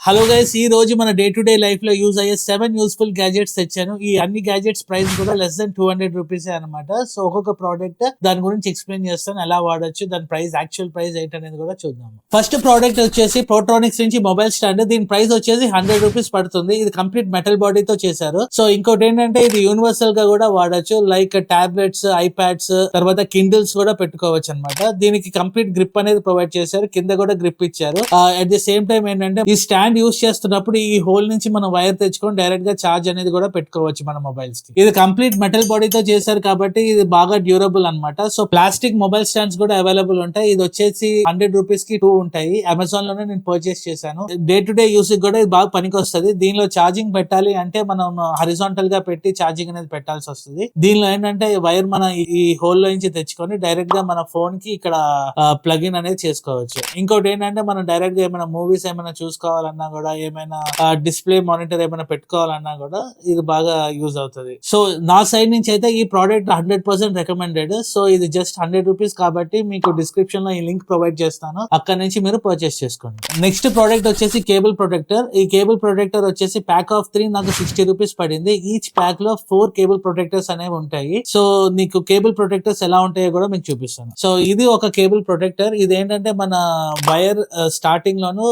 Hello guys, ఈ రోజు మన డే టు డే లైఫ్ లో యూజ్ అయ్యే 7 యూస్ఫుల్ గ్యాజెట్స్ తెచ్చాను. ఈ అన్ని గ్యాజెట్స్ ప్రైస్ కూడా లెస్ దెన్ 200 రూపీస్ అనమాట. సో ఒక్కొక్క ప్రోడక్ట్ దాని గురించి ఎక్స్ప్లెయిన్ చేస్తాను, ఎలా వాడొచ్చు, దాని ప్రైస్ యాక్చువల్ ప్రైస్ ఏంటనేది కూడా చూద్దాం. ఫస్ట్ ప్రోడక్ట్ వచ్చేసి ప్రోట్రానిక్స్ నుంచి మొబైల్ స్టాండ్. దీని ప్రైస్ వచ్చేసి 100 రూపీస్ పడుతుంది. ఇది కంప్లీట్ మెటల్ బాడీతో చేశారు. సో ఇంకోటి ఏంటంటే ఇది యూనివర్సల్ గా కూడా వాడచ్చు. లైక్ టాబ్లెట్స్, ఐప్యాడ్స్, తర్వాత కిండిల్స్ కూడా పెట్టుకోవచ్చు అనమాట. దీనికి కంప్లీట్ గ్రిప్ అనేది ప్రొవైడ్ చేశారు, కింద కూడా గ్రిప్ ఇచ్చారు. అట్ ది సేమ్ టైం ఏంటంటే ఈ స్టాండ్ యూస్ చేస్తున్నప్పుడు ఈ హోల్ నుంచి మనం వైర్ తెచ్చుకొని డైరెక్ట్ గా చార్జ్ అనేది కూడా పెట్టుకోవచ్చు మన మొబైల్స్ కి. ఇది కంప్లీట్ మెటల్ బాడీతో చేశారు కాబట్టి ఇది బాగా డ్యూరబుల్ అన్నమాట. సో ప్లాస్టిక్ మొబైల్ స్టాండ్స్ కూడా అవైలబుల్ ఉంటాయి. ఇది వచ్చేసి 100 రూపీస్ కి 2 ఉంటాయి. అమెజాన్ లోనే నేను పర్చేస్ చేశాను. డే టు డే యూస్ కూడా ఇది బాగా పనికి వస్తుంది. దీనిలో ఛార్జింగ్ పెట్టాలి అంటే మనం హరిజాంటల్ గా పెట్టి ఛార్జింగ్ అనేది పెట్టాల్సి వస్తుంది. దీనిలో ఏంటంటే వైర్ మన ఈ హోల్ లో నుంచి తెచ్చుకొని డైరెక్ట్ గా మన ఫోన్ కి ఇక్కడ ప్లగ్ ఇన్ అనేది చేసుకోవచ్చు. ఇంకోటి ఏంటంటే మనం డైరెక్ట్ గా ఏమైనా మూవీస్ ఏమైనా చూసుకోవాలన్నా కూడా, ఏమైనా డిస్ప్లే మానిటర్ ఏమైనా పెట్టుకోవాలన్నా కూడా ఇది బాగా యూజ్ అవుతుంది. సో నా సైడ్ నుంచి అయితే ఈ ప్రోడక్ట్ 100% రికమెండెడ్. సో ఇది జస్ట్ 100 రూపీస్ కాబట్టి మీకు డిస్క్రిప్షన్ లో ఈ లింక్ ప్రొవైడ్ చేస్తాను, అక్కడ నుంచి మీరు పర్చేస్ చేసుకోండి. నెక్స్ట్ ప్రోడక్ట్ వచ్చేసి కేబుల్ ప్రొటెక్టర్. ఈ కేబుల్ ప్రొటెక్టర్ వచ్చేసి ప్యాక్ ఆఫ్ 3 నాకు 60 రూపీస్ పడింది. ఈచ్ ప్యాక్ లో 4 కేబుల్ ప్రొటెక్టర్స్ అనేవి ఉంటాయి. సో నీకు కేబుల్ ప్రొటెక్టర్స్ ఎలా ఉంటాయో కూడా మీకు చూపిస్తాను. సో ఇది ఒక కేబుల్ ప్రొటెక్టర్. ఇది ఏంటంటే మన వైర్ స్టార్టింగ్ లోను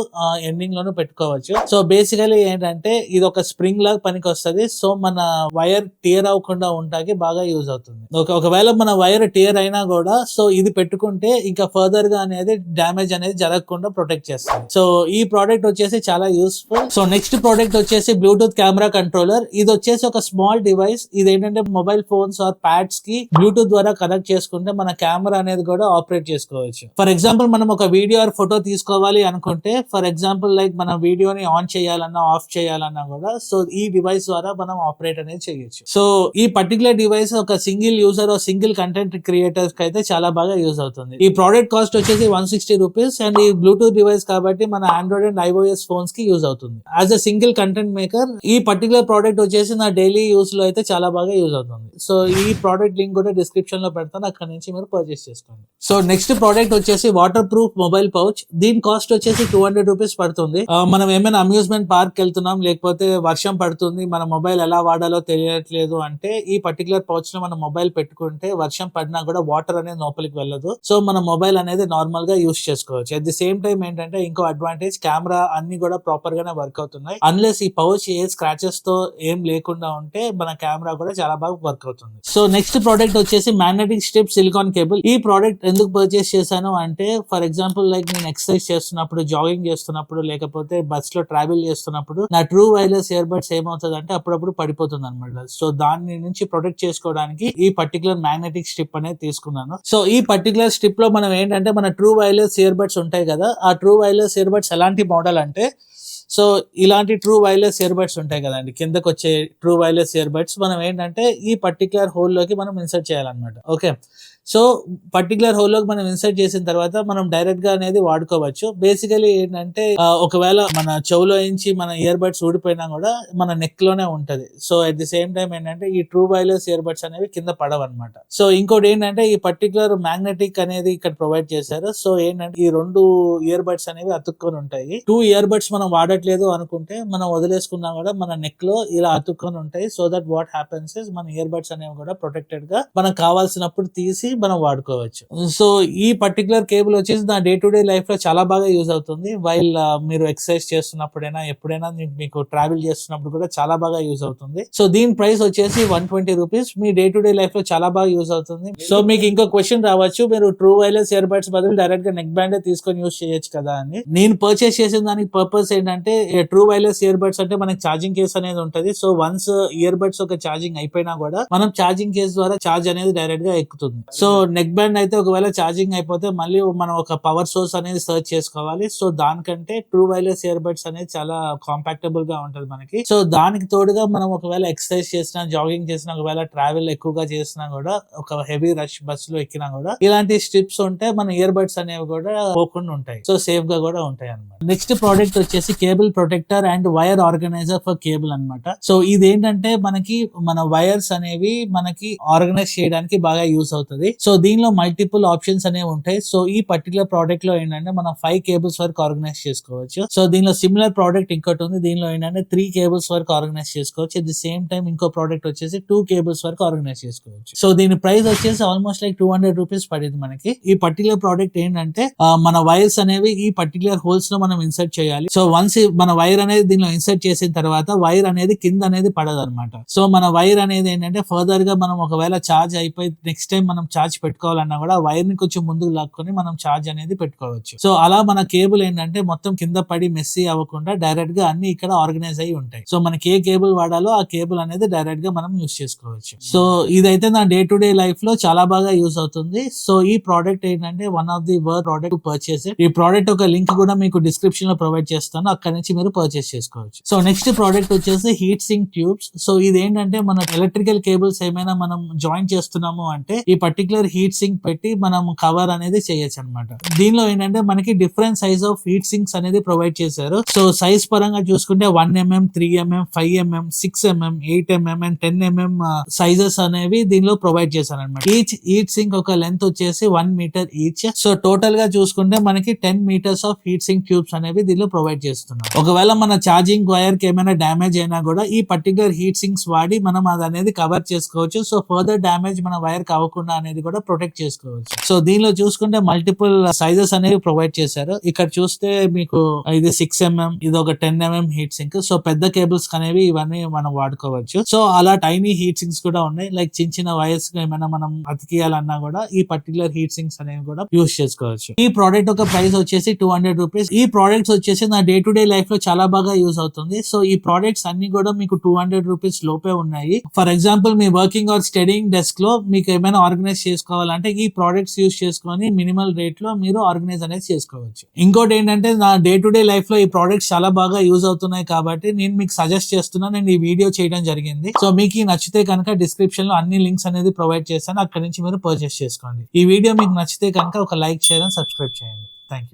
ఎండింగ్ లోను పెట్టుకోవచ్చు. సో బేసికలీ ఏంటంటే ఇది ఒక స్ప్రింగ్ లాగా పనికి వస్తుంది. సో మన వైర్ టియర్ అవ్వకుండా ఉంటాకి బాగా యూజ్ అవుతుంది. ఒకవేళ మన వైర్ టియర్ అయినా కూడా సో ఇది పెట్టుకుంటే ఇంకా ఫర్దర్ గా అనేది డ్యామేజ్ అనేది జరగకుండా ప్రొటెక్ట్ చేస్తుంది. సో ఈ ప్రోడక్ట్ వచ్చేసి చాలా యూస్ఫుల్. సో నెక్స్ట్ ప్రోడక్ట్ వచ్చేసి బ్లూటూత్ కెమెరా కంట్రోలర్. ఇది వచ్చేసి ఒక స్మాల్ డివైస్. ఇది ఏంటంటే మొబైల్ ఫోన్స్ ఆర్ ప్యాడ్స్ కి బ్లూటూత్ ద్వారా కనెక్ట్ చేసుకుంటే మన కెమెరా అనేది కూడా ఆపరేట్ చేసుకోవచ్చు. ఫర్ ఎగ్జాంపుల్ మనం ఒక వీడియో ఆర్ ఫోటో తీసుకోవాలి అనుకుంటే, ఫర్ ఎగ్జాంపుల్ లైక్ మన వీడియోని ఆన్ చేయాలన్నా ఆఫ్ చేయాలన్నా కూడా సో ఈ డివైస్ ద్వారా మనం ఆపరేట్ అనేది చేయొచ్చు. సో ఈ పర్టికులర్ డివైస్ ఒక single user single content creators కి అయితే చాలా బాగా యూజ్ అవుతుంది. ఈ ప్రోడక్ట్ కాస్ట్ వచ్చేసి 160 రూపీస్ అండ్ ఈ బ్లూటూత్ డివైస్ కాబట్టి మన ఆండ్రాయిడ్ అండ్ iOS ఫోన్స్ కి యూజ్ అవుతుంది. As a single content maker ఈ పర్టికులర్ ప్రోడక్ట్ వచ్చేసి నా డైలీ యూస్ లో అయితే చాలా బాగా యూజ్ అవుతుంది. సో ఈ ప్రోడక్ట్ లింక్ కూడా డిస్క్రిప్షన్ లో పెడతాను, అక్కడ నుంచి మీరు పర్చేస్ చేసుకోండి. సో నెక్స్ట్ ప్రోడక్ట్ వచ్చేసి వాటర్ ప్రూఫ్ మొబైల్ పౌచ్. దీని కాస్ట్ వచ్చేసి 200 రూపీస్ పడుతుంది. మనం ఏమైనా అమ్యూజ్మెంట్ పార్క్ వెళ్తున్నాం, లేకపోతే వర్షం పడుతుంది, మన మొబైల్ ఎలా వాడాలో తెలియట్లేదు అంటే ఈ పర్టికులర్ పౌచ్ లో మన మొబైల్ పెట్టుకుంటే వర్షం పడినా కూడా వాటర్ అనేది లోపలికి వెళ్ళదు. సో మన మొబైల్ అనేది నార్మల్ గా యూస్ చేసుకోవచ్చు. అట్ ది సేమ్ టైం ఏంటంటే ఇంకో అడ్వాంటేజ్, కెమెరా అన్ని కూడా ప్రాపర్ గానే వర్క్ అవుతున్నాయి. అన్లెస్ ఈ పౌచ్ ఏ స్క్రాచెస్ తో ఏం లేకుండా ఉంటే మన కెమెరా కూడా చాలా బాగా వర్క్ అవుతుంది. సో నెక్స్ట్ ప్రోడక్ట్ వచ్చేసి మ్యాగ్నెటిక్ స్ట్రిప్ సిలికాన్ కేబుల్. ఈ ప్రోడక్ట్ ఎందుకు పర్చేస్ చేశాను అంటే, ఫర్ ఎగ్జాంపుల్ లైక్ నేను ఎక్సర్సైజ్ చేస్తున్నప్పుడు, జాగింగ్ చేస్తున్నప్పుడు, లేకపోతే బస్ లో ట్రావెల్ చేస్తున్నప్పుడు నా ట్రూ వైర్లెస్ ఇయర్ బడ్స్ ఏమవుతుంది అంటే అప్పుడప్పుడు పడిపోతుంది అనమాట. సో దాని నుంచి ప్రొటెక్ట్ చేసుకోవడానికి ఈ పర్టికులర్ మ్యాగ్నెటిక్ స్ట్రిప్ అనేది తీసుకున్నాను. సో ఈ పర్టికులర్ స్ట్రిప్ లో మనం ఏంటంటే మన ట్రూ వైర్లెస్ ఇయర్ బడ్స్ ఉంటాయి కదా, ఆ ట్రూ వైర్లెస్ ఇయర్ బడ్స్ ఎలాంటి మోడల్ అంటే, సో ఇలాంటి ట్రూ వైర్లెస్ ఇయర్ బడ్స్ ఉంటాయి కదండి, కిందకు వచ్చే ట్రూ వైర్లెస్ ఇయర్ బడ్స్ మనం ఏంటంటే ఈ పర్టికులర్ హోల్ లోకి మనం ఇన్సర్ట్ చేయాలన్నమాట. ఓకే, సో పర్టికులర్ హోల్ లోకి మనం ఇన్సర్ట్ చేసిన తర్వాత మనం డైరెక్ట్ గా అనేది వాడుకోవచ్చు. బేసికలీ ఏంటంటే ఒకవేళ మన చెవులో నుంచి మన ఇయర్ బడ్స్ ఊడిపోయినా కూడా మన నెక్ లోనే ఉంటది. So at the same time ఏంటంటే ఈ ట్రూ వైర్లెస్ ఇయర్ బడ్స్ అనేవి కింద పడవన్నమాట. సో ఇంకోటి ఏంటంటే ఈ పర్టికులర్ మ్యాగ్నెటిక్ అనేది ఇక్కడ ప్రొవైడ్ చేశారు. సో ఏంటంటే ఈ 2 ఇయర్ బడ్స్ అనేవి అతుక్కొని ఉంటాయి. 2 ఇయర్ బడ్స్ మనం వాడట్లేదు అనుకుంటే మనం వదిలేసుకున్నా కూడా మన నెక్ లో ఇలా అతుక్కొని ఉంటాయి. So that what happens is మన ఇయర్ బడ్స్ అనేవి కూడా ప్రొటెక్టెడ్ గా మనకు కావాల్సినప్పుడు తీసి మనం వాడుకోవచ్చు. సో ఈ పర్టికులర్ కేబుల్ వచ్చేసి నా డే టు డే లైఫ్ లో చాలా బాగా యూజ్ అవుతుంది. వైల్ మీరు ఎక్సర్సైజ్ చేస్తున్నప్పుడైనా ఎప్పుడైనా మీకు ట్రావెల్ చేస్తున్నప్పుడు కూడా చాలా బాగా యూజ్ అవుతుంది. సో దీని ప్రైస్ వచ్చేసి 120 rupees. Me day to day life లో చాలా బాగా యూజ్ అవుతుంది. సో మీకు ఇంకో క్వశ్చన్ రావచ్చు, మీరు ట్రూ వైర్లెస్ ఇయర్ బడ్స్ బదులు డైరెక్ట్ గా నెక్ బ్యాండ్ తీసుకొని యూజ్ చేయొచ్చు కదా అని. నేను పర్చేస్ చేసిన దానికి పర్పస్ ఏంటంటే, ట్రూ వైర్లెస్ ఇయర్ బడ్స్ అంటే మనకి ఛార్జింగ్ కేస్ అనేది ఉంటది. సో వన్స్ ఇయర్ బడ్స్ ఒక ఛార్జింగ్ అయిపోయినా కూడా మనం ఛార్జింగ్ కేస్ ద్వారా ఛార్జ్ అనేది డైరెక్ట్ గా ఎక్కుతుంది. సో నెక్ బ్యాండ్ అయితే ఒకవేళ ఛార్జింగ్ అయిపోతే మళ్ళీ మనం ఒక పవర్ సోర్స్ అనేది సర్చ్ చేసుకోవాలి. సో దానికంటే ట్రూ వైర్లెస్ ఇయర్ బడ్స్ అనేది చాలా కాంపాక్టబుల్ గా ఉంటది మనకి. సో దానికి తోడుగా మనం ఒకవేళ ఎక్సర్సైజ్ చేసినా, జాగింగ్ చేసినా, ఒకవేళ ట్రావెల్ ఎక్కువగా చేసినా కూడా, ఒక హెవీ రష్ బస్ లో ఎక్కినా కూడా ఇలాంటి స్ట్రిప్స్ ఉంటే మన ఇయర్ బడ్స్ అనేవి కూడా పోకుండా ఉంటాయి. సో సేఫ్ గా కూడా ఉంటాయి అన్నమాట. నెక్స్ట్ ప్రోడక్ట్ వచ్చేసి cable protector and wire organizer for cable అన్నమాట. సో ఇదేంటంటే మనకి మన వైర్స్ అనేవి మనకి ఆర్గనైజ్ చేయడానికి బాగా యూస్ అవుతుంది. సో దీనిలో మల్టిపుల్ ఆప్షన్స్ అనేవి ఉంటాయి. సో ఈ పర్టికులర్ ప్రోడక్ట్ లో ఏంటంటే మనం 5 కేబుల్స్ వరకు ఆర్గనైజ్ చేసుకోవచ్చు. సో దీనిలో సిమిలర్ ప్రోడక్ట్ ఇంకోటి ఉంది. దీనిలో ఏంటంటే 3 కేబుల్స్ వరకు ఆర్గనైజ్ చేసుకోవచ్చు. అట్ ది సేమ్ టైం ఇంకో ప్రోడక్ట్ వచ్చేసి 2 కేబుల్స్ వరకు ఆర్గనైజ్ చేసుకోవచ్చు. సో దీని ప్రైస్ వచ్చేసి ఆల్మోస్ట్ లైక్ 200 రూపీస్ పడింది మనకి. ఈ పర్టికులర్ ప్రోడక్ట్ ఏంటంటే మన వైర్స్ అనేవి ఈ పర్టికులర్ హోల్స్ లో మనం ఇన్సర్ట్ చేయాలి. సో వన్స్ మన వైర్ అనేది దీనిలో ఇన్సర్ట్ చేసిన తర్వాత వైర్ అనేది కింద అనేది పడదు అనమాట. సో మన వైర్ అనేది ఏంటంటే ఫర్దర్ గా మనం ఒకవేళ చార్జ్ అయిపోయి నెక్స్ట్ టైం మనం చార్జ్ పెట్టుకోవాలన్నా కూడా వైర్ ని కొంచెం ముందుకు లాక్కొని మనం చార్జ్ అనేది పెట్టుకోవచ్చు. సో అలా మన కేబుల్ ఏంటంటే మొత్తం కింద పడి మెస్సీ అవ్వకుండా డైరెక్ట్ గా అన్ని ఇక్కడ ఆర్గనైజ్ అయి ఉంటాయి. సో మనకి ఏ కేబుల్ వాడాలో ఆ కేబుల్ అనేది డైరెక్ట్ గా మనం యూస్ చేసుకోవచ్చు. సో ఇదైతే నా డే టు డే లైఫ్ లో చాలా బాగా యూస్ అవుతుంది. సో ఈ ప్రోడక్ట్ ఏంటంటే one of the worth product purchase. ఈ ప్రోడక్ట్ ఒక లింక్ కూడా మీకు డిస్క్రిప్షన్ లో ప్రొవైడ్ చేస్తాను, అక్కడ నుంచి మీరు పర్చేస్ చేసుకోవచ్చు. సో నెక్స్ట్ ప్రోడక్ట్ వచ్చేసి హీట్ సింక్ ట్యూబ్స్. సో ఇది ఏంటంటే మన ఎలక్ట్రికల్ కేబుల్స్ ఏమైనా మనం జాయిన్ చేస్తున్నాము అంటే ఈ పర్టికులర్ హీట్ సింక్ పెట్టి మనం కవర్ అనేది చేయొచ్చు అనమాట. దీనిలో ఏంటంటే మనకి different size of heat sinks అనేది ప్రొవైడ్ చేశారు. సో సైజ్ పరంగా చూసుకుంటే 1mm, 3mm, 5mm, 6mm, 8mm and 10mm sizes అనేవి దీనిలో ప్రొవైడ్ చేశారు అనమాట. ఈచ్ హీట్ సింక్ ఒక లెంత్ వచ్చేసి 1 మీటర్ ఈచ్. సో టోటల్ గా చూసుకుంటే మనకి 10 meters of heat sink tubes అనేవి దీనిలో ప్రొవైడ్ చేస్తున్నారు. ఒకవేళ మన ఛార్జింగ్ వైర్ కి ఏమైనా డ్యామేజ్ అయినా కూడా ఈ పర్టికులర్ హీట్ సింక్స్ వాడి మనం అది అనేది కవర్ చేసుకోవచ్చు. సో ఫర్దర్ డ్యామేజ్ మన వైర్ కావకుండా అనేది కూడా ప్రొటెక్ట్ చేసుకోవచ్చు. సో దీనిలో చూసుకుంటే మల్టిపుల్ సైజెస్ అనేవి ప్రొవైడ్ చేశారు. ఇక్కడ చూస్తే మీకు ఇది 6mm, ఇది ఒక 10mm హీట్ సింక్. సో పెద్ద కేబుల్స్ అనేవి ఇవన్నీ మనం వాడుకోవచ్చు. సో అలా టైనీ హీట్ సింక్స్ కూడా ఉన్నాయి. లైక్ చిన్న చిన్న వైర్స్ ఏమైనా మనం అతికియాలన్నా కూడా ఈ పర్టికులర్ హీట్ సింక్స్ అనేవి కూడా యూస్ చేసుకోవచ్చు. ఈ ప్రోడక్ట్ ఒక ప్రైస్ వచ్చేసి 200 రూపీస్. ఈ ప్రోడక్ట్స్ వచ్చేసి నా డే టు డే లైఫ్ లో చాలా బాగా యూస్ అవుతుంది. సో ఈ ప్రోడక్ట్స్ అన్ని కూడా మీకు 200 రూపీస్ లోపే ఉన్నాయి. For example me working or studying desk లో మీకు ఏమైనా ఆర్గనైజ్ చేసుకోవాలంటే ఈ ప్రోడక్ట్స్ యూస్ చేసుకొని మినిమల్ రేట్ లో మీరు ఆర్గనైజ్ అనేది చేసుకోవచ్చు. ఇంకోటి ఏంటంటే నా డే టు డే లైఫ్ లో ఈ ప్రోడక్ట్స్ చాలా బాగా యూజ్ అవుతున్నాయి కాబట్టి నేను మీకు సజెస్ట్ చేస్తున్నాను. నేను ఈ వీడియో చేయడం జరిగింది. సో మీకు ఈ నచ్చితే కనుక డిస్క్రిప్షన్ లో అన్ని లింక్స్ అనేది ప్రొవైడ్ చేస్తాను, అక్కడ నుంచి మీరు పర్చేస్ చేసుకోండి. ఈ వీడియో మీకు నచ్చితే కనుక ఒక లైక్, షేర్ అండ్ సబ్స్క్రైబ్ చేయండి. Thank you.